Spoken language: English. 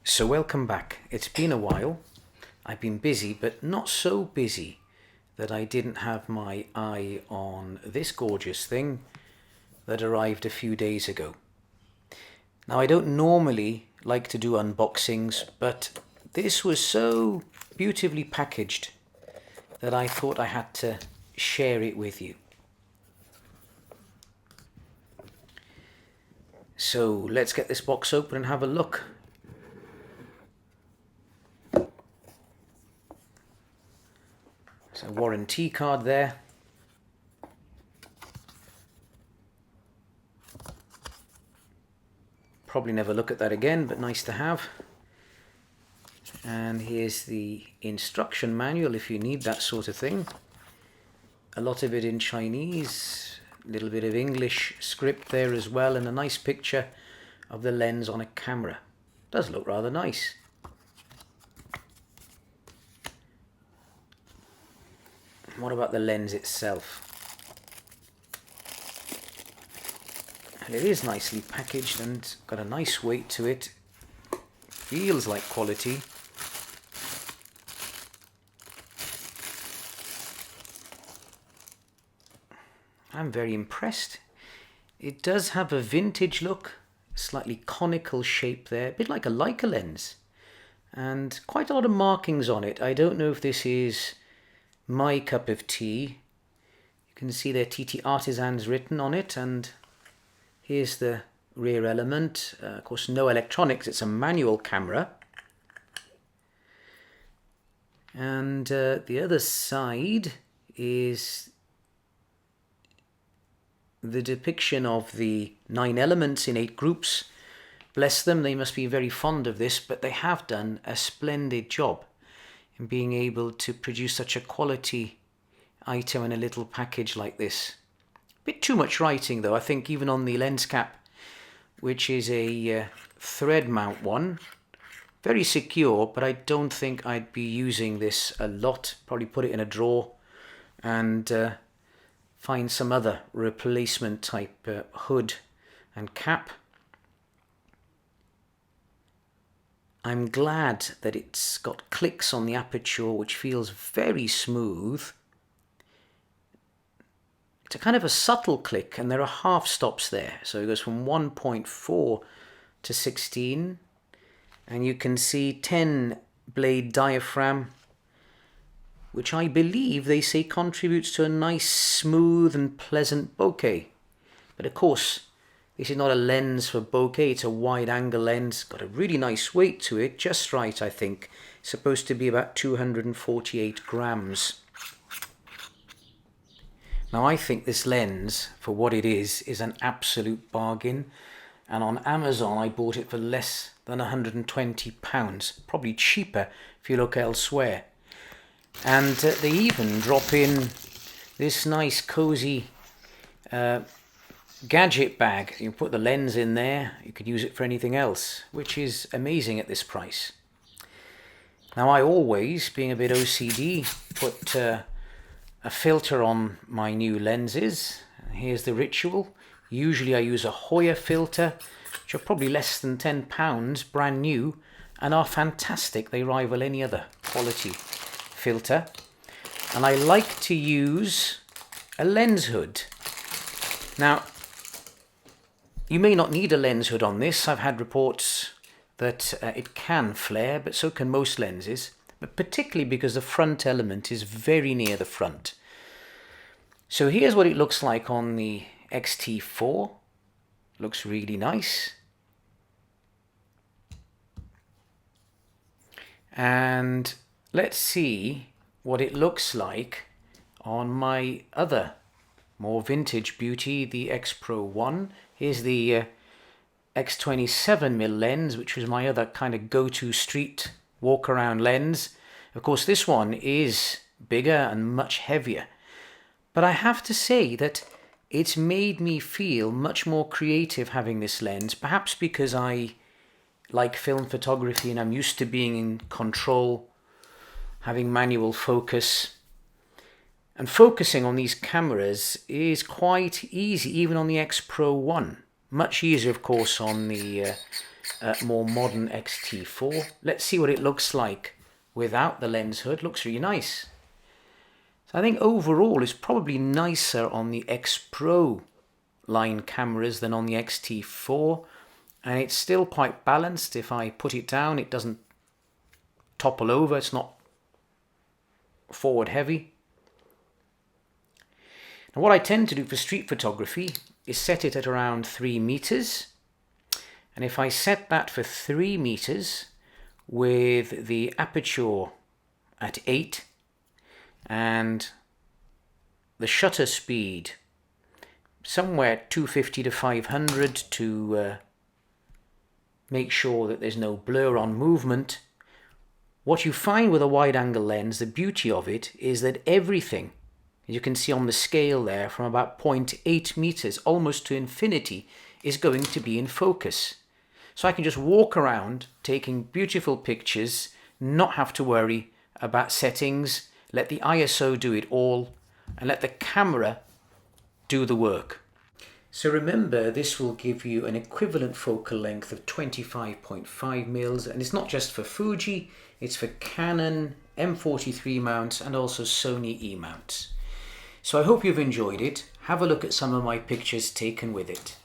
So welcome back. It's been a while. I've been busy, but not so busy that I didn't have my eye on this gorgeous thing that arrived a few days ago. Now, I don't normally like to do unboxings, but this was so beautifully packaged that I thought I had to share it with you. So let's get this box open and have a look. So warranty card there. Probably never look at that again, but nice to have. And here's the instruction manual if you need that sort of thing. A lot of it in Chinese, a little bit of English script there as well, and a nice picture of the lens on a camera. Does look rather nice. What about the lens itself? And it is nicely packaged and got a nice weight to it. Feels like quality. I'm very impressed. It does have a vintage look, slightly conical shape there, a bit like a Leica lens, and quite a lot of markings on it. I don't know if this is my cup of tea. You can see there TT Artisan's written on it, and here's the rear element. Of course, no electronics, it's a manual camera. And the other side is the depiction of the 9 elements in 8 groups. Bless them, they must be very fond of this, but they have done a splendid job in being able to produce such a quality item in a little package like this. Bit too much writing though, I think, even on the lens cap, which is a thread mount one. Very secure, but I don't think I'd be using this a lot. Probably put it in a drawer and find some other replacement type hood and cap. I'm glad that it's got clicks on the aperture, which feels very smooth. It's a kind of a subtle click, and there are half stops there. So it goes from 1.4 to 16, and you can see 10 blade diaphragm, which I believe they say contributes to a nice, smooth and pleasant bokeh. But of course, this is not a lens for bokeh, it's a wide angle lens. Got a really nice weight to it, just right I think. It's supposed to be about 248 grams. Now I think this lens, for what it is an absolute bargain. And on Amazon I bought it for less than £120. Probably cheaper if you look elsewhere. And they even drop in this nice cozy gadget bag. You put the lens in there, you could use it for anything else, which is amazing at this price. Now I always, being a bit OCD, put a filter on my new lenses. Here's the ritual. Usually I use a Hoya filter, which are probably less than £10, brand new, and are fantastic. They rival any other quality filter. And I like to use a lens hood. Now, you may not need a lens hood on this. I've had reports that it can flare, but so can most lenses, but particularly because the front element is very near the front. So here's what it looks like on the X-T4. Looks really nice. And let's see what it looks like on my other more vintage beauty, the X-Pro 1. Here's the X27mm lens, which was my other kind of go-to street walk-around lens. Of course, this one is bigger and much heavier. But I have to say that it's made me feel much more creative having this lens, perhaps because I like film photography and I'm used to being in control, having manual focus. And focusing on these cameras is quite easy, even on the X-Pro 1. Much easier, of course, on the more modern X-T4. Let's see what it looks like without the lens hood. Looks really nice. So I think overall it's probably nicer on the X-Pro line cameras than on the X-T4, and it's still quite balanced. If I put it down, it doesn't topple over, it's not forward heavy. Now what I tend to do for street photography is set it at around 3 meters, and if I set that for 3 meters with the aperture at 8 and the shutter speed somewhere 250 to 500 to make sure that there's no blur on movement, what you find with a wide angle lens, the beauty of it is that everything, as you can see on the scale there, from about 0.8 meters almost to infinity, is going to be in focus. So I can just walk around taking beautiful pictures, not have to worry about settings, let the ISO do it all, and let the camera do the work. So remember, this will give you an equivalent focal length of 25.5 mils, and it's not just for Fuji, it's for Canon M43 mounts and also Sony E-mounts. So I hope you've enjoyed it. Have a look at some of my pictures taken with it.